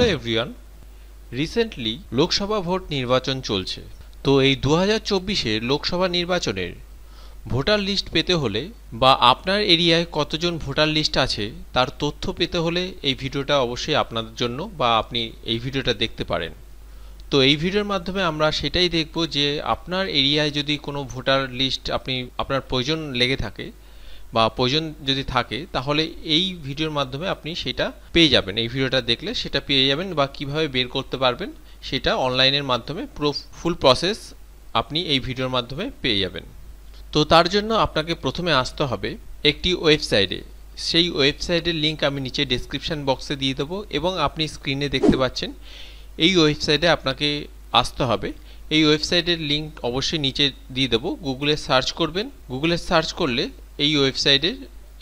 Hello everyone, recently Lok Sabha vote নির্বাচন চলছে। তো এই 2024-এর লোকসভা নির্বাচনের ভোটার লিস্ট পেতে হলে বা আপনার এরিয়ায় কতজন ভোটার লিস্ট আছে তার তথ্য পেতে হলে এই ভিডিওটা অবশ্যই আপনাদের জন্য, বা আপনি এই ভিডিওটা দেখতে পারেন। তো এই ভিডিওর মাধ্যমে আমরা সেটাই দেখব যে আপনার এরিয়ায় যদি কোনো ভোটার লিস্ট আপনার প্রয়োজন লেগে থাকে বা প্রয়োজন যদি থাকে, তাহলে এই ভিডিওর মাধ্যমে আপনি সেটা পেয়ে যাবেন। এই ভিডিওটা দেখলে সেটা পেয়ে যাবেন, বা কিভাবে বের করতে পারবেন সেটা অনলাইনের মাধ্যমে পুরো ফুল প্রসেস আপনি এই ভিডিওর মাধ্যমে পেয়ে যাবেন। তো তার জন্য আপনাকে প্রথমে আসতে হবে একটি ওয়েবসাইটে। সেই ওয়েবসাইটের লিঙ্ক আমি নিচে ডেসক্রিপশন বক্সে দিয়ে দেবো, এবং আপনি স্ক্রিনে দেখতে পাচ্ছেন এই ওয়েবসাইটে আপনাকে আসতে হবে। এই ওয়েবসাইটের লিঙ্ক অবশ্যই নিচে দিয়ে দেবো। গুগলে সার্চ করবেন, গুগলে সার্চ করলে এই ওয়েবসাইটের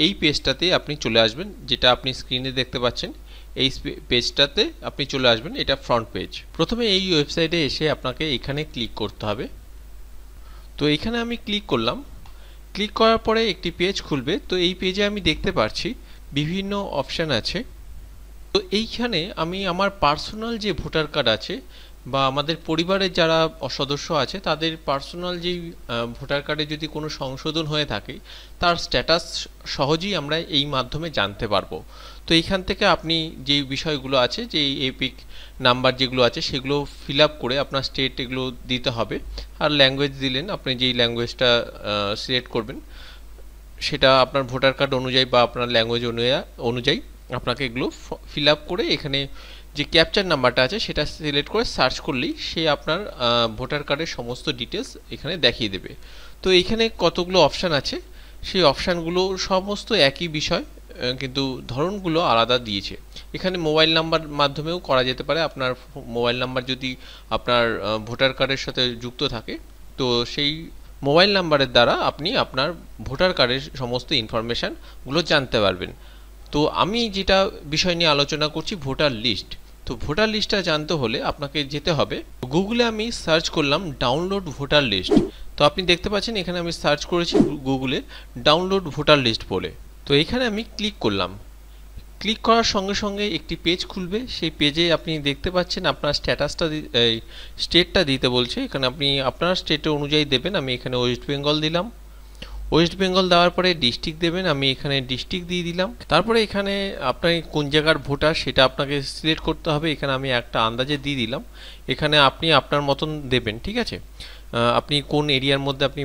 এই পেজটাতে আপনি চলে আসবেন, যেটা আপনি স্ক্রিনে দেখতে পাচ্ছেন। এই পেজটাতে আপনি চলে আসবেন, এটা ফ্রন্ট পেজ। প্রথমে এই ওয়েবসাইটে এসে আপনাকে এখানে ক্লিক করতে হবে। তো এখানে আমি ক্লিক করলাম। ক্লিক করার পরে একটি পেজ খুলবে। তো এই পেজে আমি দেখতে পাচ্ছি বিভিন্ন অপশান আছে। তো এইখানে আমি আমার পার্সোনাল যে ভোটার কার্ড আছে বা আমাদের পরিবারের যারা সদস্য আছে তাদের পার্সোনাল যেই ভোটার কার্ডে যদি কোনো সংশোধন হয়ে থাকে তার স্ট্যাটাস সহজেই আমরা এই মাধ্যমে জানতে পারবো। তো এইখান থেকে আপনি যেই বিষয়গুলো আছে, যে এপিক নাম্বার যেগুলো আছে সেগুলো ফিল আপ করে আপনার স্টেট এগুলো দিতে হবে। আর ল্যাঙ্গুয়েজ দিলেন, আপনি যেই ল্যাঙ্গুয়েজটা সিলেক্ট করবেন সেটা আপনার ভোটার কার্ড অনুযায়ী বা আপনার ল্যাঙ্গুয়েজ অনুযায়ী আপনাকে এগুলো ফিল আপ করে এখানে যে ক্যাপচার নাম্বারটা আছে সেটা সিলেক্ট করে সার্চ করলেই সে আপনার ভোটার কার্ডের সমস্ত ডিটেলস এখানে দেখিয়ে দেবে। তো এইখানে কতগুলো অপশান আছে, সেই অপশানগুলো সমস্ত একই বিষয়, কিন্তু ধরনগুলো আলাদা দিয়েছে। এখানে মোবাইল নাম্বার মাধ্যমেও করা যেতে পারে। আপনার মোবাইল নাম্বার যদি আপনার ভোটার কার্ডের সাথে যুক্ত থাকে, তো সেই মোবাইল নাম্বারের দ্বারা আপনি আপনার ভোটার কার্ডের সমস্ত ইনফরমেশানগুলো জানতে পারবেন। তো আমি যেটা বিষয় নিয়ে আলোচনা করছি ভোটার লিস্ট। তো ভোটার লিস্টটা জানতে হলে আপনাকে যেতে হবে গুগলে। আমি সার্চ করলাম ডাউনলোড ভোটার লিস্ট। তো আপনি দেখতে পাচ্ছেন এখানে আমি সার্চ করেছি গুগলে ডাউনলোড ভোটার লিস্ট বলে। তো এখানে আমি ক্লিক করলাম। ক্লিক করার সঙ্গে সঙ্গে একটি পেজ খুলবে। সেই পেজে আপনি দেখতে পাচ্ছেন আপনার স্ট্যাটাসটা স্টেটটা দিতে বলছে। এখানে আপনি আপনার স্টেটের অনুযায়ী দেবেন। আমি এখানে ওয়েস্ট বেঙ্গল দিলাম। ওয়েস্ট বেঙ্গল দেওয়ার পরে ডিস্ট্রিক্ট দেবেন, আমি এখানে ডিস্ট্রিক্ট দিয়ে দিলাম। তারপরে এখানে আপনার কোন জায়গার ভোটার সেটা আপনাকে সিলেক্ট করতে হবে। এখানে আমি একটা আন্দাজে দিয়ে দিলাম। এখানে আপনি আপনার মতন দেবেন, ঠিক আছে। আপনি কোন এরিয়ার মধ্যে আপনি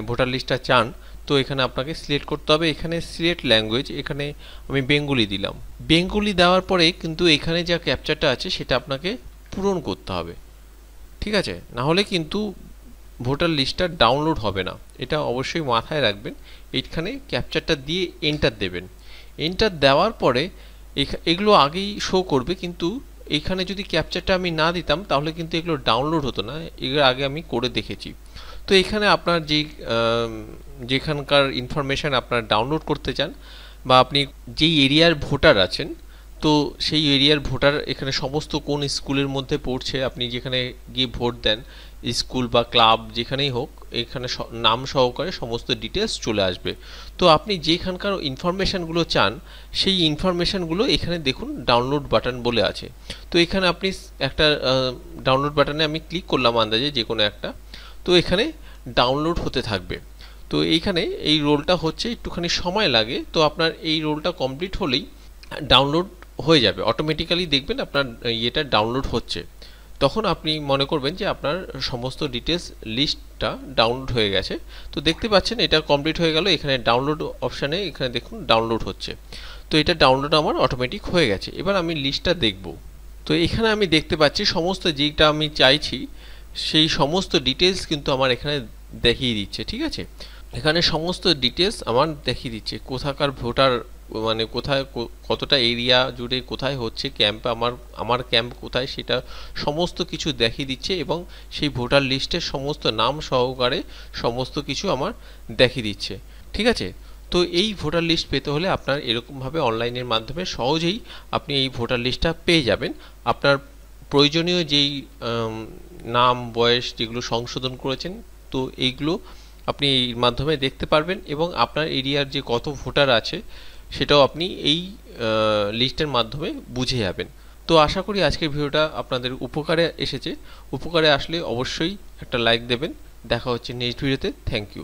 ভোটার লিস্টটা চান, তো এখানে আপনাকে সিলেক্ট করতে হবে। এখানে সিলেক্ট ল্যাঙ্গুয়েজ, এখানে আমি বেঙ্গলি দিলাম। বেঙ্গলি দেওয়ার পরে কিন্তু এখানে যা ক্যাপচারটা আছে সেটা আপনাকে পূরণ করতে হবে, ঠিক আছে। না হলে কিন্তু ভোটার লিস্টটা ডাউনলোড হবে না, এটা অবশ্যই মাথায় রাখবেন। এইখানে ক্যাপচারটা দিয়ে এন্টার দেবেন। এন্টার দেওয়ার পরে এগুলো আগেই শো করবে, কিন্তু এখানে যদি ক্যাপচারটা আমি না দিতাম তাহলে কিন্তু এগুলো ডাউনলোড হতো না। এগুলো আগে আমি করে দেখেছি। তো এখানে আপনার যেখানকার ইনফরমেশান আপনার ডাউনলোড করতে চান, বা আপনি যেই এরিয়ার ভোটার আছেন, তো সেই এরিয়ার ভোটার এখানে সমস্ত কোন স্কুলের মধ্যে পড়ছে, আপনি যেখানে গিয়ে ভোট দেন, স্কুল বা ক্লাব যেখানেই হোক, এখানে নাম সহকারে সমস্ত ডিটেলস চলে আসবে। তো আপনি যেখানকার ইনফরমেশানগুলো চান সেই ইনফরমেশানগুলো এখানে দেখুন ডাউনলোড বাটন বলে আছে। তো এখানে আপনি একটা ডাউনলোড বাটনে আমি ক্লিক করলাম আন্দাজে যে কোনো একটা। তো এখানে ডাউনলোড হতে থাকবে। তো এইখানে এই রোলটা হচ্ছে, একটুখানি সময় লাগে। তো আপনার এই রোলটা কমপ্লিট হলেই ডাউনলোড হয়ে যাবে অটোমেটিক্যালি। দেখবেন আপনার ইয়েটা ডাউনলোড হচ্ছে, তখন আপনি মনে করবেন যে আপনার সমস্ত ডিটেলস লিস্টটা ডাউনলোড হয়ে গেছে। তো দেখতে পাচ্ছেন এটা কমপ্লিট হয়ে গেল। এখানে ডাউনলোড অপশানে এখানে দেখুন ডাউনলোড হচ্ছে। তো এটা ডাউনলোড আমার অটোমেটিক হয়ে গেছে। এবার আমি লিস্টটা দেখব। তো এখানে আমি দেখতে পাচ্ছি সমস্ত যেটা আমি চাইছি সেই সমস্ত ডিটেলস কিন্তু আমার এখানে দেখিয়ে দিচ্ছে, ঠিক আছে। এখানে সমস্ত ডিটেলস আমার দেখিয়ে দিচ্ছে কোথাকার ভোটার, কোথায় কতটা এরিয়া জুড়ে কোথায় হচ্ছে ক্যাম্প, আমার ক্যাম্প কোথায় সেটা সমস্ত কিছু দেখিয়ে দিচ্ছে, এবং সেই ভোটার লিস্টের সমস্ত নাম সহকারে সমস্ত কিছু আমার দেখিয়ে দিচ্ছে, ঠিক আছে। তো এই ভোটার লিস্ট পেতে হলে আপনার এরকমভাবে অনলাইনের মাধ্যমে সহজেই আপনি এই ভোটার লিস্টটা পেয়ে যাবেন। আপনার প্রয়োজনীয় যেই নাম বয়স যেগুলো সংশোধন করেছেন, তো এইগুলো আপনি এর মাধ্যমে দেখতে পারবেন, এবং আপনার এরিয়ার যে কত ভোটার আছে সেটাও আপনি এই লিস্টের মাধ্যমে বুঝে যাবেন। তো আশা করি আজকের ভিডিওটা আপনাদের উপকারে এসেছে। উপকারে আসলে অবশ্যই একটা লাইক দেবেন। দেখা হচ্ছে নেক্সট ভিডিওতে। Thank you.